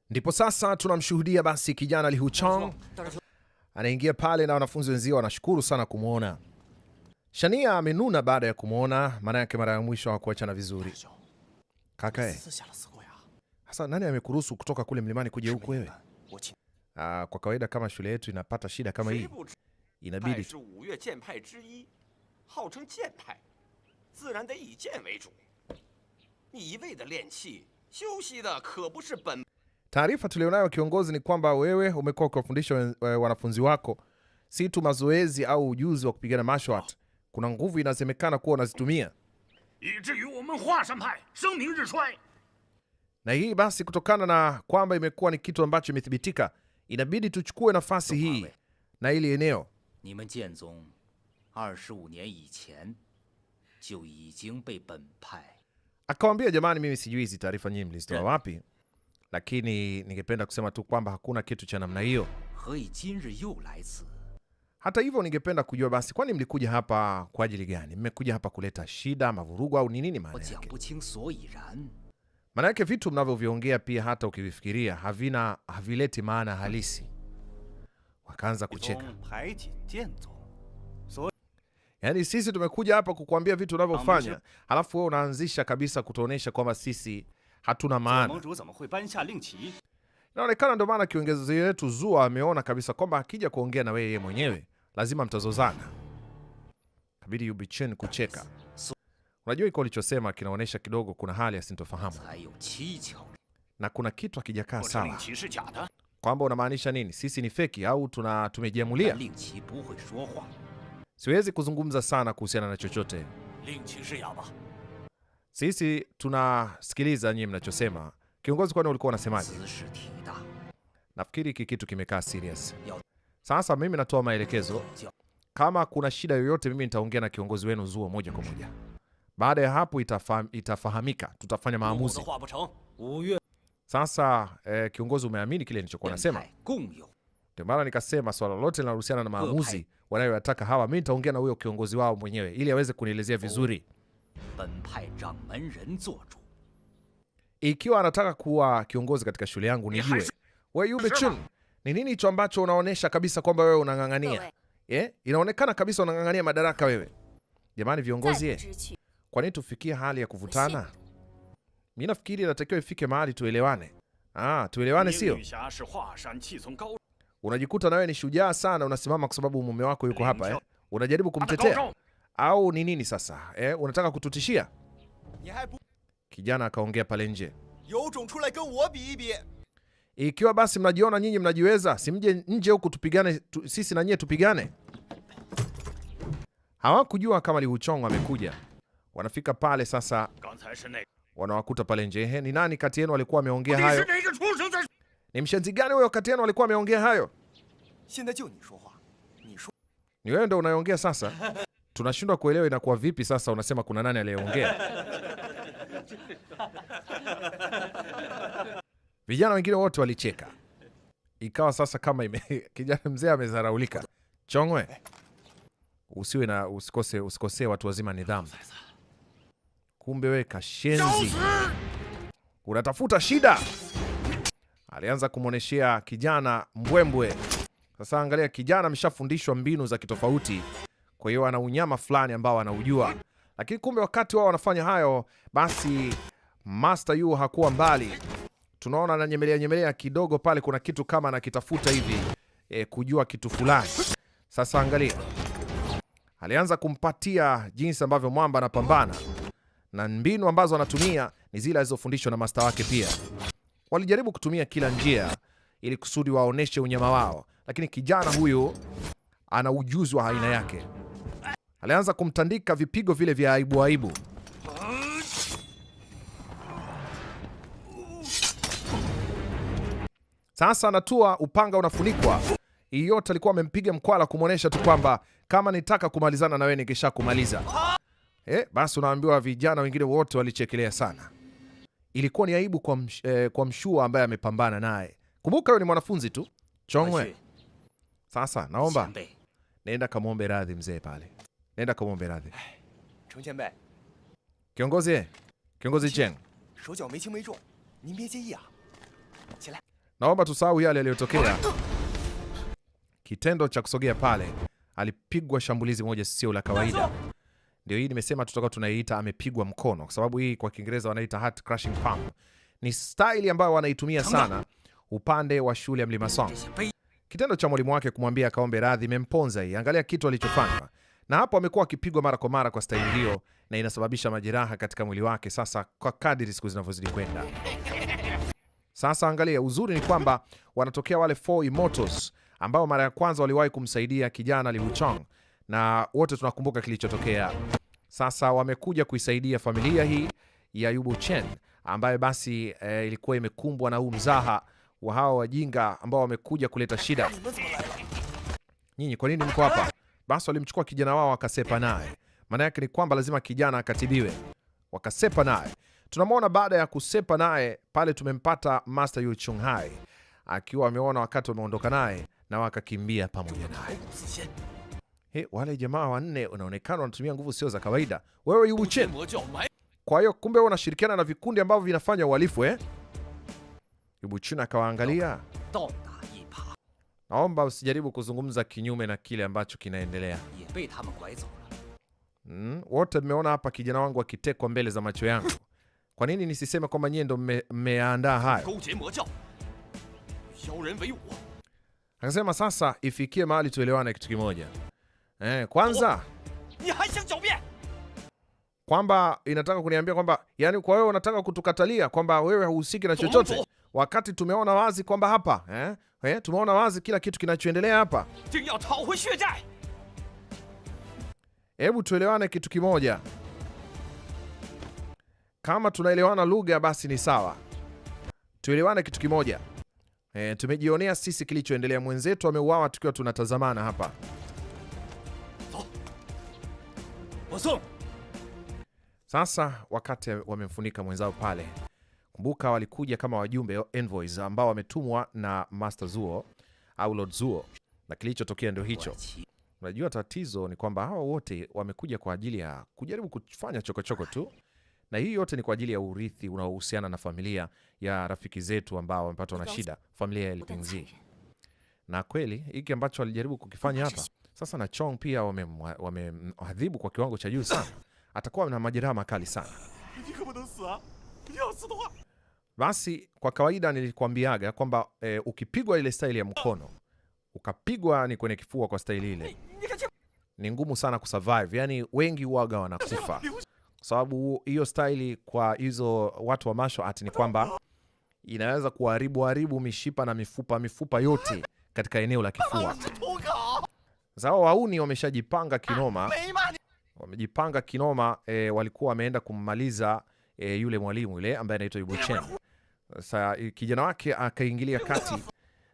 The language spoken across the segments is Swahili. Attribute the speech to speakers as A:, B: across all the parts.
A: Ndipo sasa tunamshuhudia basi kijana Li Huchong anaingia pale na wanafunzi wenzio wanashukuru sana kumuona. Shania amenuna baada ya kumuona, maana yake mara ya mwisho hawakuachana vizuri. Kaka sasa nani amekuruhusu kutoka kule mlimani kuja huku wewe? Kwa kawaida kama shule yetu inapata shida kama hii, inabidi taarifa tulionayo kiongozi ni kwamba wewe umekuwa ukiwafundisha wanafunzi wako si tu mazoezi au ujuzi wa kupigana martial art, kuna nguvu inasemekana kuwa unazitumia. Na hii basi kutokana na kwamba imekuwa ni kitu ambacho imethibitika, inabidi tuchukue nafasi hii na ili eneo. Akawambia, jamani, mimi sijui hizi taarifa nyinyi mlizitoa wapi, lakini ningependa kusema tu kwamba hakuna kitu cha namna hiyo. Hata hivyo ningependa kujua basi, kwani mlikuja hapa kwa ajili gani? Mmekuja hapa kuleta shida, mavurugu au ni nini maana yake? Maana yake vitu mnavyoviongea pia hata ukivifikiria havileti maana halisi. Wakaanza kucheka. Yaani sisi tumekuja hapa kukuambia vitu unavyofanya, halafu wewe unaanzisha kabisa kutuonesha kwamba sisi hatuna maana. Inaonekana ndio maana kiongozi wetu Zua ameona kabisa kwamba akija kuongea na wewe mwenyewe lazima mtazozana. Kabidi Yu Bichen kucheka. Unajua iko alichosema kinaonesha kidogo kuna hali ya sintofahamu. Na kuna kitu hakijakaa sawa. Kwamba unamaanisha nini? Sisi ni feki au tumejiamulia? Siwezi kuzungumza sana kuhusiana na chochote. Sisi tunasikiliza nyinyi mnachosema. Kiongozi, kwani ulikuwa unasemaje? Nafikiri hiki kitu kimekaa serious. Sasa mimi natoa maelekezo. Kama kuna shida yoyote mimi nitaongea na kiongozi wenu Zuo moja kwa moja. Baada ya hapo itafahamika, tutafanya maamuzi. Sasa kiongozi, umeamini kile nilichokuwa nasema? Ndio maana nikasema swala lote linalohusiana na maamuzi wanayoyataka hawa, mimi nitaongea na huyo kiongozi wao mwenyewe ili aweze kunielezea vizuri. Ikiwa anataka kuwa kiongozi katika shule yangu nijue. Wewe Yu Bichun, ni nini hicho ambacho unaonesha kabisa kwamba wewe unang'ang'ania? Inaonekana kabisa unang'ang'ania madaraka wewe. Jamani viongozi, kwa nini tufikie hali ya kuvutana? Mimi nafikiri inatakiwa ifike mahali tuelewane. Tuelewane sio? Unajikuta na wewe ni shujaa sana, unasimama kwa sababu mume wako yuko hapa Unajaribu kumtetea au ni nini sasa? Unataka kututishia? Kijana akaongea pale nje. Ikiwa basi mnajiona nyinyi mnajiweza, simje nje huku tupigane, sisi na nyie tupigane. Hawakujua kama Li Huchong amekuja. Wanafika pale sasa, wanawakuta pale nje. Ni nani kati yenu alikuwa ameongea hayo? Ni mshenzi gani huyo kati yenu alikuwa ameongea hayo? Ni wewe ndio unayeongea sasa? Tunashindwa kuelewa inakuwa vipi sasa unasema kuna nani aliyeongea? Vijana wengine wote walicheka. Ikawa sasa kama kijana mzee amezaraulika. Chongwe, usiwe na usikose watu wazima nidhamu. Kumbe wewe kashenzi, unatafuta shida. Alianza kumwoneshea kijana mbwembwe. Sasa angalia, kijana ameshafundishwa mbinu za kitofauti, kwa hiyo ana unyama fulani ambao anaujua. Lakini kumbe wakati wao wanafanya hayo, basi Master Yu hakuwa mbali. Tunaona ananyemelea kidogo pale, kuna kitu kama anakitafuta hivi kujua kitu fulani. Sasa angalia, alianza kumpatia jinsi ambavyo mwamba anapambana, na mbinu ambazo anatumia ni zile alizofundishwa na master wake pia. Walijaribu kutumia kila njia ili kusudi waoneshe unyama wao, lakini kijana huyu ana ujuzi wa aina yake. Alianza kumtandika vipigo vile vya aibu. Sasa anatua, upanga unafunikwa. Hii yote alikuwa amempiga mkwala kumwonesha tu kwamba kama nitaka kumalizana na wewe nikisha kumaliza. Basi unaambiwa vijana wengine wote walichekelea sana. Ilikuwa ni aibu kwa mshua ambaye amepambana naye. Kumbuka yeye ni mwanafunzi tu. Chongwe, sasa naomba nenda kamwombe radhi mzee pale. Nenda kamwombe radhi. Kiongozi Cheng. Naomba tusahau yale yaliyotokea. Kitendo cha kusogea pale, alipigwa shambulizi moja sio la kawaida. Ndio hii nimesema tutakuwa tunaiita amepigwa mkono, kwa sababu hii kwa Kiingereza wanaita heart crushing palm. Ni style ambayo wanaitumia sana upande wa shule ya Mlima Song. Kitendo cha mwalimu wake kumwambia akaombe radhi imemponza hii. Angalia kitu alichofanya. Na hapo amekuwa akipigwa mara kwa mara kwa style hiyo, na inasababisha majeraha katika mwili wake sasa kwa kadri siku zinavyozidi kwenda. Sasa angalia, uzuri ni kwamba wanatokea wale 4 Immortals ambao mara ya kwanza waliwahi kumsaidia kijana Li Wuchang, na wote tunakumbuka kilichotokea. Sasa wamekuja kuisaidia familia hii ya Yu Buchen ambayo basi ilikuwa imekumbwa na huu mzaha wa hawa wajinga ambao wamekuja kuleta shida. Nyinyi kwa nini mko hapa? Basi walimchukua kijana wao wakasepa naye. Maana yake ni kwamba lazima kijana akatibiwe. Wakasepa naye. Tunamwona baada ya kusepa naye pale tumempata Master Yu Chunghai akiwa ameona wakati wameondoka naye na wakakimbia pamoja naye. Wale jamaa wanne wanaonekana wanatumia nguvu sio za kawaida. Wewe Yu Buchen. Kwa hiyo kumbe wanashirikiana na vikundi ambavyo vinafanya uhalifu Yu Buchen akawaangalia. Naomba usijaribu kuzungumza kinyume na kile ambacho kinaendelea. Wote mmeona hapa kijana wangu akitekwa mbele za macho yangu. Kwa nini nisiseme kwamba nyie ndo mmeandaa haya? Akasema sasa ifikie mahali tuelewane kitu kimoja. Kwanza kwamba inataka kuniambia kwamba yani kwa wewe unataka kutukatalia kwamba wewe hauhusiki na chochote wakati tumeona wazi kwamba hapa tumeona wazi kila kitu kinachoendelea hapa. Hebu tuelewane kitu kimoja. Kama tunaelewana lugha basi ni sawa. Tuelewane kitu kimoja. Tumejionea sisi kilichoendelea, mwenzetu ameuawa tukiwa tunatazamana hapa. Sasa wakati wamemfunika mwenzao pale, kumbuka walikuja kama wajumbe envoys ambao wametumwa na Master Zuo au Lord Zuo, na kilichotokea ndio hicho. Unajua tatizo ni kwamba hawa wote wamekuja kwa ajili ya kujaribu kufanya chokochoko tu, na hii yote ni kwa ajili ya urithi unaohusiana na familia ya rafiki zetu ambao wamepatwa na shida, familia ya Lipingzi. Na kweli hiki ambacho walijaribu kukifanya hapa sasa, na Chong pia wamemwadhibu kwa kiwango cha juu sana. Atakuwa na majeraha makali sana. Basi kwa kawaida nilikwambiaga kwamba ukipigwa ile style ya mkono, ukapigwa ni kwenye kifua kwa style ile, ni ngumu sana kusurvive. Yani wengi huaga wanakufa. Kwa sababu hiyo style kwa hizo watu wa martial art ni kwamba inaweza kuharibu mishipa na mifupa yote katika eneo la kifua. Sasa wauni wameshajipanga kinoma. Wamejipanga kinoma, walikuwa wameenda kummaliza yule mwalimu yule ambaye anaitwa Yu Buchen. Sasa kijana wake akaingilia kati,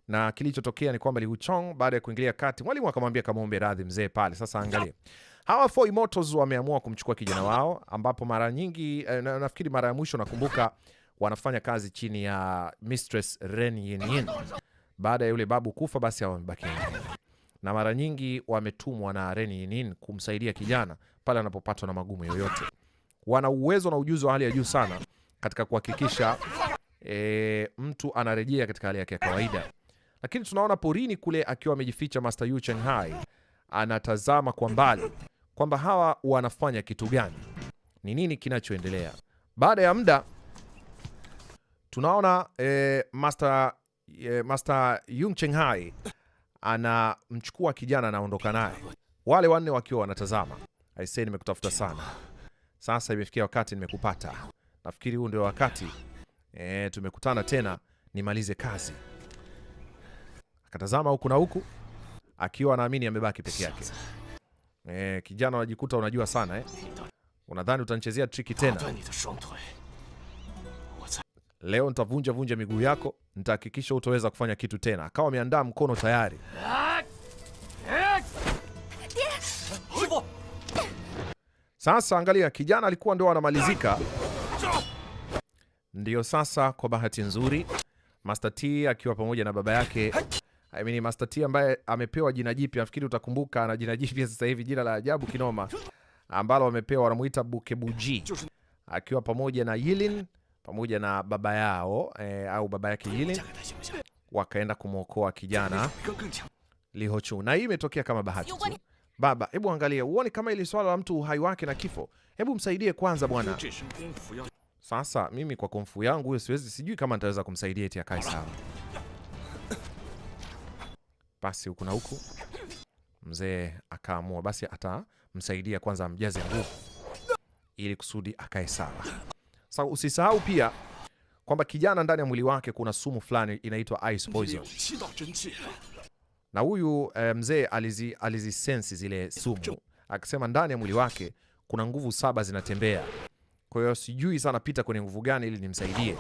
A: na kilichotokea ni kwamba Li Wuchang baada ya kuingilia kati, mwalimu akamwambia kamaombe radhi mzee pale. Sasa angalia. Hawa 4 Immortals wameamua kumchukua kijana wao, ambapo mara nyingi nafikiri mara ya mwisho nakumbuka wanafanya kazi chini ya Mistress Ren Yinyin. Baada ya yule babu kufa basi hao wamebaki. Na mara nyingi wametumwa na Ren Yinyin kumsaidia kijana pale anapopatwa na magumu yoyote. Wana uwezo na ujuzi wa hali ya juu sana katika kuhakikisha mtu anarejea katika hali yake ya kawaida. Lakini tunaona porini kule akiwa amejificha Master Yu Chunghai anatazama kwa mbali kwamba hawa wanafanya kitu gani, ni nini kinachoendelea. Baada ya muda tunaona Master Yu Chunghai anamchukua kijana anaondoka naye, wale wanne wakiwa wanatazama. Aisee, nimekutafuta sana, sasa imefikia wakati nimekupata. Nafikiri huu ndio wakati tumekutana tena, nimalize kazi. Akatazama huku na huku akiwa anaamini amebaki peke yake. Kijana unajikuta unajua sana unadhani utanichezea triki tena. Leo nitavunja miguu yako, nitahakikisha utaweza kufanya kitu tena. Akawa ameandaa mkono tayari. Sasa angalia, kijana alikuwa ndio anamalizika. Ndio sasa kwa bahati nzuri Master T akiwa pamoja na baba yake, Master T ambaye amepewa jina jipya, nafikiri utakumbuka ana jina jipya sasa hivi, jina la ajabu kinoma ambalo wamepewa, wanamuita Bukebuji, akiwa pamoja na Yilin pamoja na baba yao au baba yake Yilin. wakaenda kumwokoa kijana Li Hongchu. Na hii imetokea kama bahati tu. Baba, hebu angalia, uone kama ili swala la mtu uhai wake na kifo. Hebu msaidie kwanza bwana. Sasa mimi kwa kumfu yangu huyo siwezi, sijui kama nitaweza kumsaidia eti akae sawa. Basi huku na huku mzee akaamua basi atamsaidia kwanza, amjaze nguvu ili kusudi akae sawa. Sasa usisahau pia kwamba kijana ndani ya mwili wake kuna sumu fulani inaitwa ice poison. Na huyu mzee alizisensi zile sumu, akisema ndani ya mwili wake kuna nguvu 7 zinatembea. Kwa hiyo sijui sana pita kwenye nguvu gani ili nimsaidie.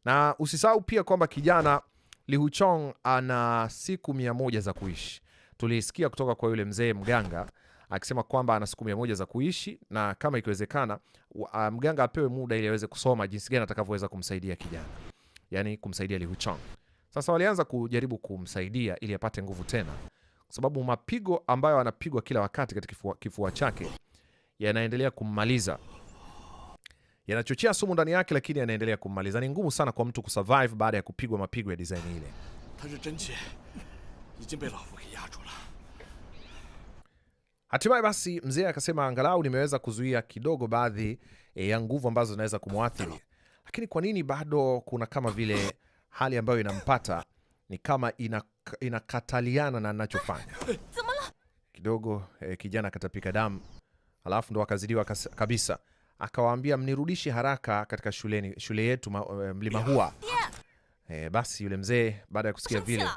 A: Na usisahau pia kwamba kijana Li Hongchu ana siku 100 za kuishi. Tulisikia kutoka kwa yule mzee mganga akisema kwamba ana siku 100 za kuishi, na kama ikiwezekana mganga apewe muda ili aweze kusoma jinsi gani atakavyoweza kumsaidia kijana, yani kumsaidia Li Hongchu. Sasa walianza kujaribu kumsaidia ili apate nguvu tena, kwa sababu mapigo ambayo anapigwa kila wakati katika kifua chake yanaendelea kummaliza, yanachochea sumu ndani yake, lakini yanaendelea kummaliza. Ni ngumu sana kwa mtu kusurvive baada ya kupigwa mapigo ya design ile. Hatimaye basi mzee akasema angalau nimeweza kuzuia kidogo baadhi ya nguvu ambazo zinaweza kumwathiri, lakini kwa nini bado kuna kama vile hali ambayo inampata ni kama inakataliana na ninachofanya kidogo. Kijana akatapika damu, alafu ndo akazidiwa kabisa. Akawaambia mnirudishe haraka katika shule yetu Mlima Hua. Basi yule mzee baada ya kusikia vile,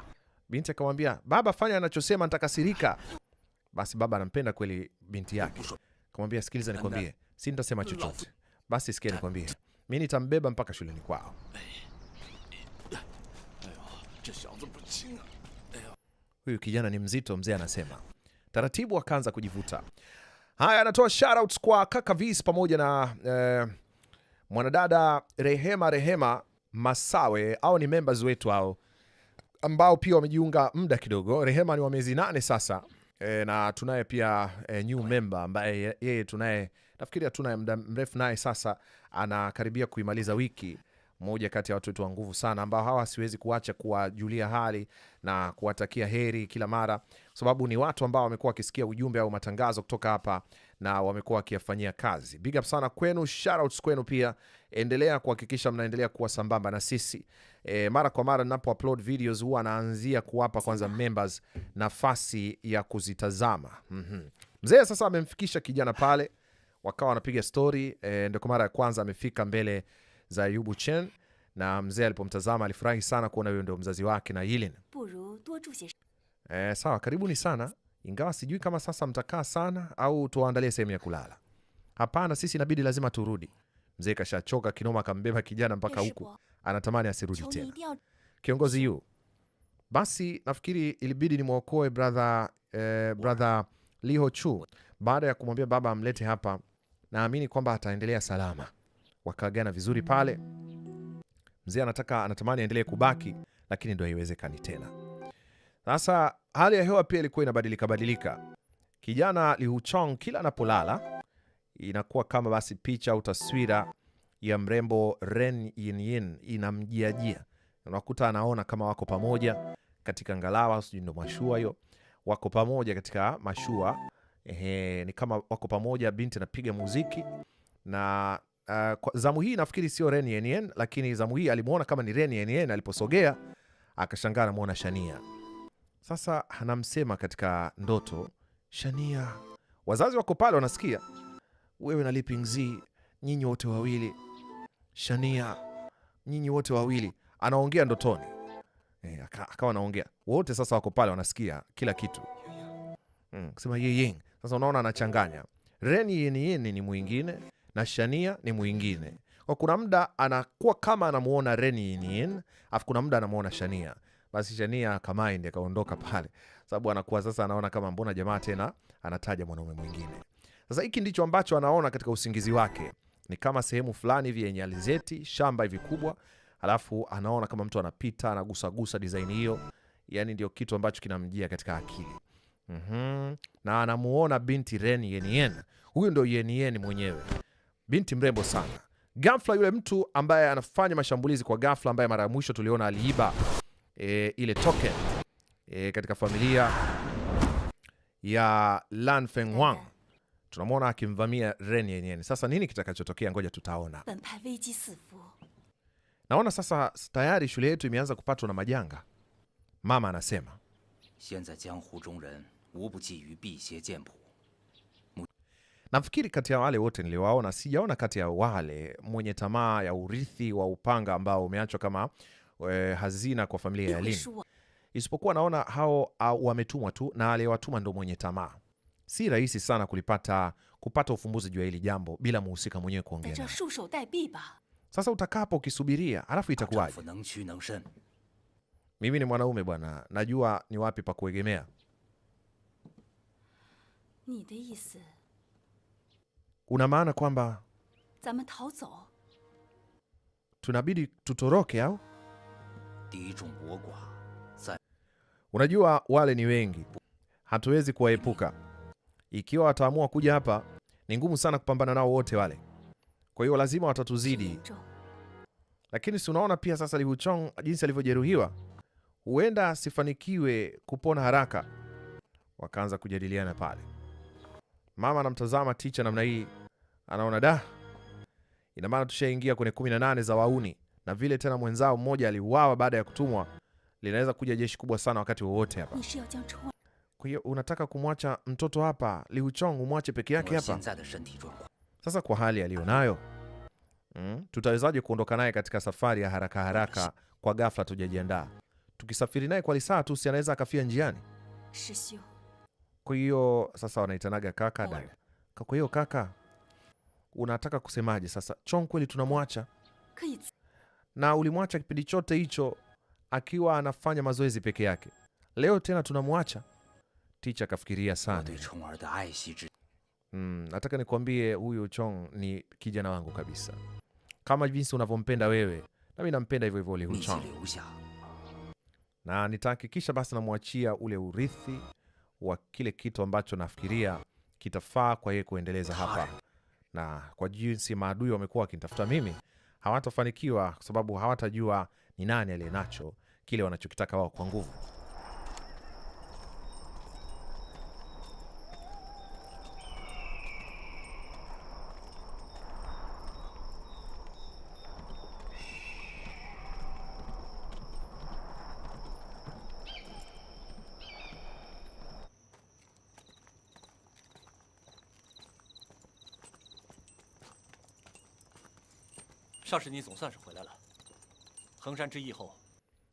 A: binti akamwambia baba, fanya anachosema, nitakasirika. Basi baba anampenda kweli binti yake, akamwambia sikiliza nikwambie, si nitasema chochote, basi sikia nikwambie, mimi nitambeba mpaka shuleni kwao. Huyu kijana ni mzito, mzee anasema. Taratibu akaanza kujivuta. Haya, anatoa shoutouts kwa kaka Vis pamoja na mwanadada Rehema Masawe, au ni members wetu hao ambao pia wamejiunga muda kidogo. Rehema ni wa miezi 8 sasa. Na tunaye pia new member ambaye yeye tunaye, nafikiri tunaye muda mrefu naye sasa, anakaribia kuimaliza wiki. Mmoja kati ya watu wetu wa nguvu sana ambao hawa siwezi kuacha kuwajulia hali na kuwatakia heri kila mara, kwa sababu ni watu ambao wamekuwa wakisikia ujumbe au matangazo kutoka hapa na wamekuwa wakiyafanyia kazi. Big up sana kwenu, shoutouts kwenu pia. Endelea kuhakikisha mnaendelea kuwa sambamba na sisi. Mara kwa mara ninapo upload videos huwa naanzia kuwapa kwanza members nafasi ya kuzitazama. Mzee sasa amemfikisha kijana pale, wakawa wanapiga story. Ndio kwa mara ya kwanza amefika mbele za Yu Buchen, na mzee alipomtazama alifurahi sana kuona huyo ndio mzazi wake na Yilin. Sawa, karibuni sana, ingawa sijui kama sasa mtakaa sana au tuandalie sehemu ya kulala. Hapana, sisi inabidi lazima turudi. Mzee kashachoka kinoma, akambeba kijana mpaka huku, anatamani asirudi tena. Kiongozi Yu, basi nafikiri ilibidi nimwokoe brother Li Hongchu. Baada ya kumwambia baba amlete hapa, naamini kwamba ataendelea salama. Wakaagana vizuri pale. Mzee anatamani aendelee kubaki, lakini ndio haiwezekani tena. Sasa hali ya hewa pia ilikuwa inabadilika. Kijana Li Hongchu kila anapolala inakuwa kama basi picha au taswira ya mrembo Ren Yinyin inamjiajia. Unakuta anaona kama wako pamoja katika ngalawa, sijui ndo mashua hiyo. Wako pamoja katika mashua. Ni kama wako pamoja, binti anapiga muziki. Na zamu hii nafikiri sio Ren Yinyin, lakini zamu hii alimuona kama ni Ren Yinyin. Aliposogea akashangaa anamuona Shania. Sasa anamsema katika ndoto, Shania. Wazazi wako pale wanasikia, wewe na Li Pingzi, nyinyi wote wawili, Shania, nyinyi wote wawili. Anaongea ndotoni. Akawa anaongea wote, sasa wako pale wanasikia kila kitu. Kusema yeye. Sasa unaona anachanganya. Ren Yinyin ni mwingine na Shania ni mwingine. Kwa kuna muda anakuwa kama anamuona Ren Yinyin, afu kuna muda anamuona Shania. Basi Shania kamind akaondoka pale, sababu anakuwa sasa anaona kama mbona jamaa tena anataja mwanaume mwingine. Sasa hiki ndicho ambacho anaona katika usingizi wake. Ni kama sehemu fulani hivi yenye alizeti, shamba hivi kubwa, alafu anaona kama mtu anapita, anagusa design hiyo. Yani ndio kitu ambacho kinamjia katika akili. Na anamuona binti Ren Yinyin. Huyu ndio Yinyin mwenyewe. Binti mrembo sana. Ghafla yule mtu ambaye anafanya mashambulizi kwa ghafla, ambaye mara ya mwisho tuliona aliiba ile token katika familia ya Lan Fenghuang. Tunamwona akimvamia Ren yenyewe. Sasa nini kitakachotokea? Ngoja tutaona. Naona sasa tayari shule yetu imeanza kupatwa na majanga. Mama anasema nafikiri kati ya wale wote niliowaona, sijaona kati ya wale mwenye tamaa ya urithi wa upanga ambao umeachwa kama hazina kwa familia ya Lin. Isipokuwa naona hao wametumwa tu, na aliyewatuma ndo mwenye tamaa. Si rahisi sana kupata ufumbuzi juu ya hili jambo bila muhusika mwenyewe kuongea. Sasa utakapo ukisubiria, alafu itakuwaje? Mimi ni mwanaume bwana, najua ni wapi pa kuegemea. Una maana kwamba tunabidi tutoroke au? Unajua wale ni wengi, hatuwezi kuwaepuka. Ikiwa wataamua kuja hapa, ni ngumu sana kupambana nao wote wale. Kwa hiyo lazima watatuzidi. Lakini si unaona pia sasa Li Huchong jinsi alivyojeruhiwa, huenda asifanikiwe kupona haraka. Wakaanza kujadiliana pale. Mama anamtazama Ticha namna hii, anaona da, ina maana tushaingia kwenye 18 za wauni, na vile tena mwenzao mmoja aliuawa baada ya kutumwa, linaweza kuja jeshi kubwa sana wakati wowote hapa. Kwa hiyo unataka kumwacha mtoto hapa Li Huchong, umwache peke yake hapa? Sasa kwa hali aliyonayo, tutawezaje kuondoka naye katika safari ya haraka haraka kwa ghafla tujajiandaa? Tukisafiri naye kwa lisaa tu, si anaweza akafia njiani? Kwa hiyo sasa wanaitanaga kaka dada. Kwa hiyo kaka, unataka kusemaje sasa? Chong kweli tunamwacha? Na ulimwacha kipindi chote hicho akiwa anafanya mazoezi peke yake, leo tena tunamwacha? Ticha akafikiria sana. Nataka nikwambie huyu Chong ni kijana wangu kabisa. Kama jinsi unavyompenda wewe, na mimi nampenda hivyo hivyo Li Huchong. Na nitahakikisha basi namwachia ule urithi wa kile kitu ambacho nafikiria kitafaa kwa yeye kuendeleza hapa. Na kwa jinsi maadui wamekuwa wakinitafuta mimi, hawatafanikiwa kwa sababu hawatajua ni nani aliyenacho kile wanachokitaka wao kwa nguvu.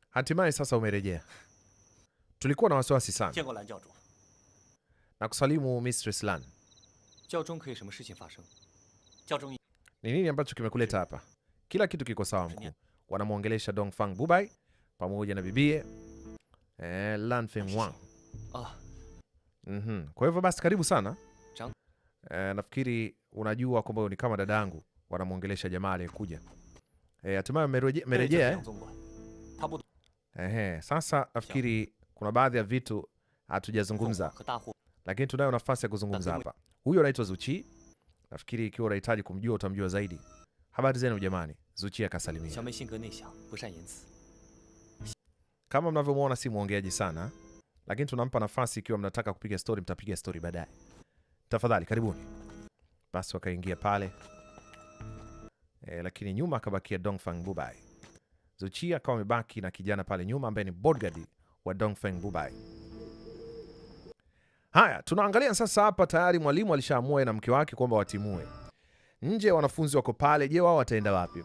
A: Hatimaye sasa umerejea. Tulikuwa na wasiwasi sana. Na kusalimu Mistress Lan. Ni nini ambacho kimekuleta hapa? Kila kitu kiko sawa mkuu. Wanamwongelesha Dongfang Bubai pamoja na bibie Lan Fenghuang. Kwa hivyo basi karibu sana. Nafikiri unajua kwamba ni kama dadangu. Wanamwongelesha jamaa aliyekuja. Hatimaye merejea. Sasa nafikiri kuna baadhi ya vitu hatujazungumza, lakini tunayo nafasi ya kuzungumza hapa. Huyo anaitwa Zuchi. Nafikiri ikiwa unahitaji kumjua utamjua zaidi. Habari zenu jamani. Zuchi akasalimia. Kama mnavyomuona si muongeaji sana, lakini tunampa nafasi ikiwa mnataka kupiga story, mtapiga story baadaye. Tafadhali karibuni. Basi wakaingia pale. Lakini nyuma akabakia Dongfang Bubai. Zuchi akawa amebaki na kijana pale nyuma ambaye ni bodyguard wa Dongfang Bubai. Haya, tunaangalia sasa hapa tayari mwalimu alishaamua na mke wake kwamba watimue. Nje wanafunzi wako pale, je, wao wataenda wapi?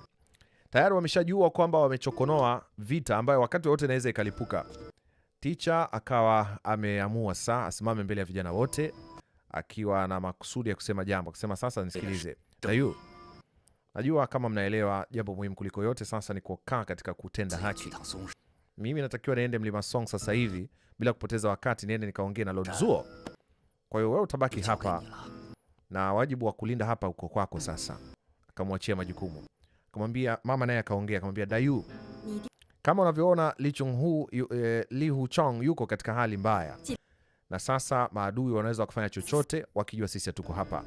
A: Tayari wameshajua kwamba wamechokonoa vita ambayo wakati wote inaweza ikalipuka. Ticha akawa ameamua saa asimame mbele ya vijana wote akiwa na makusudi ya kusema jambo. Akisema sasa nisikilize. Dayu, najua kama mnaelewa jambo muhimu kuliko yote sasa ni kukaa katika kutenda haki. Mimi natakiwa niende Mlima Song sasa hivi bila kupoteza wakati, niende nikaongee na Lord Zuo. Kwa hiyo wewe utabaki hapa na wajibu wa kulinda hapa uko kwako sasa. Akamwachia majukumu. Akamwambia mama naye akaongea akamwambia Dayu, kama unavyoona Li Huchong yuko katika hali mbaya. Na sasa maadui wanaweza kufanya chochote wakijua sisi hatuko hapa.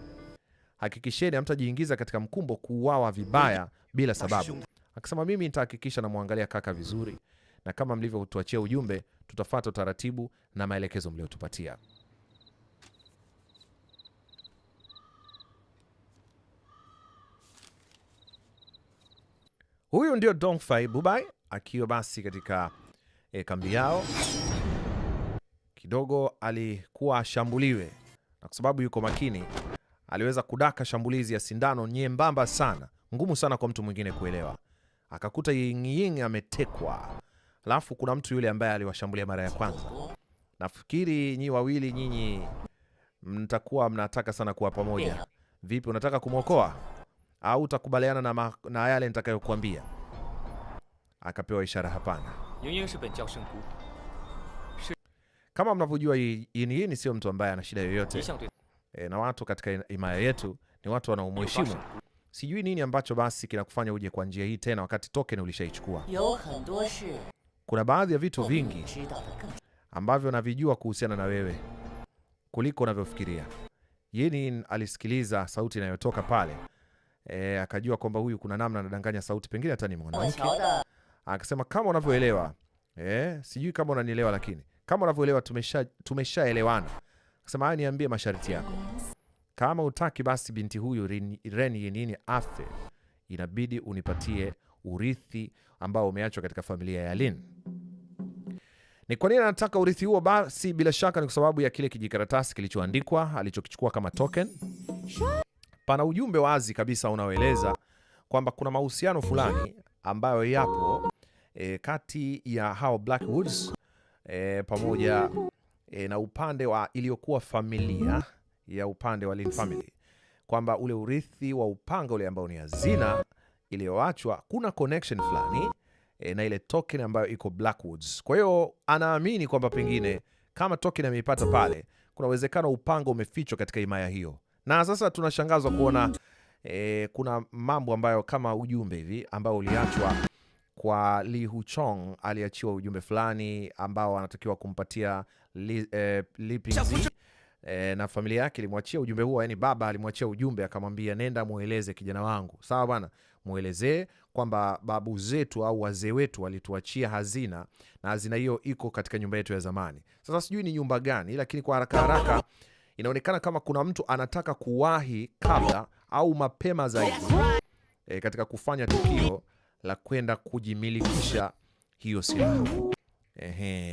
A: Hakikisheni hamtajiingiza katika mkumbo kuuawa vibaya bila sababu. Akasema mimi nitahakikisha namwangalia kaka vizuri na kama mlivyotuachia ujumbe, tutafuata utaratibu na maelekezo mliotupatia. Huyu ndio Dongfei Bubai akiwa basi katika kambi yao. Kidogo alikuwa ashambuliwe, na kwa sababu yuko makini aliweza kudaka shambulizi ya sindano nyembamba sana, ngumu sana kwa mtu mwingine kuelewa. Akakuta Ying Ying ametekwa. Alafu kuna mtu yule ambaye aliwashambulia mara ya kwanza. Nafikiri nyinyi wawili nyinyi mtakuwa mnataka sana kuwa pamoja. Vipi, unataka kumwokoa au utakubaliana na yale nitakayokuambia? Akapewa ishara hapana. Kama mnavyojua, Ying sio mtu ambaye ana shida yoyote. Na watu katika himaya yetu ni watu wanaomheshimu. Sijui nini ambacho basi kinakufanya uje kwa njia hii tena wakati token ulishaichukua. Kuna baadhi ya vitu vingi ambavyo navijua kuhusiana na wewe kuliko unavyofikiria. Yini alisikiliza sauti inayotoka pale. Akajua kwamba huyu kuna namna anadanganya sauti, pengine hata ni mwanamke. Akasema kama unavyoelewa, sijui kama unanielewa, lakini kama unavyoelewa tumeshaelewana. Akasema haya, niambie masharti yako. Kama utaki basi binti huyu Ren Yinyin afe, inabidi unipatie urithi ambao umeachwa katika familia ya Lin. Ni kwa nini anataka urithi huo? Basi bila shaka ni kwa sababu ya kile kijikaratasi kilichoandikwa alichokichukua kama token. Pana ujumbe wazi kabisa unaoeleza kwamba kuna mahusiano fulani ambayo yapo kati ya hao Blackwoods pamoja na upande wa iliyokuwa familia ya upande wa Lin family, kwamba ule urithi wa upanga ule ambao ni hazina iliyoachwa, kuna connection fulani na ile token ambayo iko Blackwoods. Kwa hiyo anaamini kwamba pengine kama token ameipata pale, kuna uwezekano upanga umefichwa katika himaya hiyo. Na sasa tunashangazwa kuona kuna mambo ambayo kama ujumbe hivi ambao uliachwa kwa Li Huchong. Aliachiwa ujumbe fulani ambao anatakiwa kumpatia Li Pingzi, na familia yake ilimwachia ujumbe huo. Yani baba alimwachia ujumbe akamwambia, nenda mueleze kijana wangu, sawa bwana, muelezee kwamba babu zetu au wazee wetu walituachia hazina, na hazina hiyo iko katika nyumba yetu ya zamani. Sasa sijui ni nyumba gani, lakini kwa haraka haraka inaonekana kama kuna mtu anataka kuwahi kabla au mapema zaidi katika kufanya tukio la kwenda kujimilikisha hiyo silaha.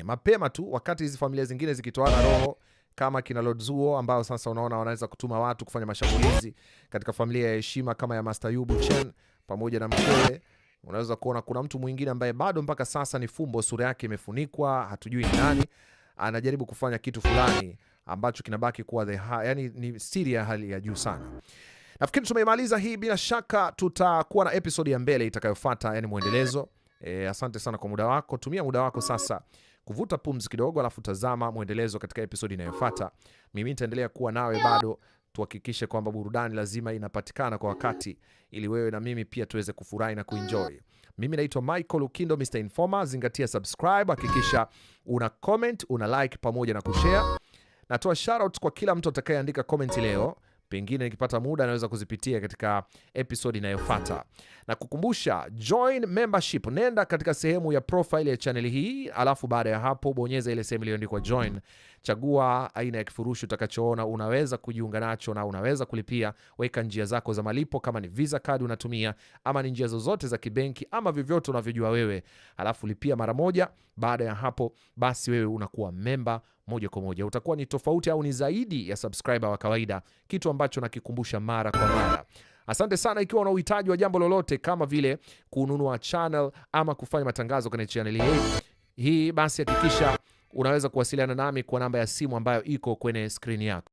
A: Mapema tu, wakati hizi familia zingine zikitoana roho kama kina Lord Zuo ambao sasa unaona wanaweza kutuma watu kufanya mashambulizi katika familia ya heshima kama ya Master Yu Buchen pamoja na mkewe. Unaweza kuona kuna mtu mwingine ambaye bado mpaka sasa ni fumbo, sura yake imefunikwa, hatujui ni nani, anajaribu kufanya kitu fulani ambacho kinabaki kuwa yani ni siri ya hali ya juu sana. Nafikiri tumemaliza hii, bila shaka tutakuwa na episode ya mbele itakayofuata, yani muendelezo. Asante sana kwa muda wako. Tumia muda wako sasa kuvuta pumzi kidogo, alafu tazama muendelezo katika episode inayofuata. Mimi nitaendelea kuwa nawe bado, tuhakikishe kwamba burudani lazima inapatikana kwa wakati, ili wewe na mimi pia tuweze kufurahi na kuenjoy. Mimi naitwa Michael Lukindo, Mr. Informer. Zingatia subscribe, hakikisha una comment, una like pamoja na kushare. Natoa shoutout kwa kila mtu atakayeandika comment leo. Pengine nikipata muda naweza kuzipitia katika episode inayofuata. Na kukumbusha, join membership. Nenda katika sehemu ya profile ya channel hii, alafu baada ya hapo bonyeza ile sehemu iliyoandikwa join. Chagua aina ya kifurushi utakachoona unaweza kujiunga nacho, na unaweza kulipia. Weka njia zako za malipo, kama ni Visa card unatumia ama ni njia zozote za kibenki ama vyovyote unavyojua wewe, alafu lipia mara moja. Baada ya hapo basi wewe unakuwa member moja kwa moja. Utakuwa ni tofauti au ni zaidi ya subscriber wa kawaida, kitu ambacho nakikumbusha mara kwa mara. Asante sana. Ikiwa una uhitaji wa jambo lolote kama vile kununua channel ama kufanya matangazo kwenye channel hii, basi hakikisha unaweza kuwasiliana nami kwa namba ya simu ambayo iko kwenye screen yako.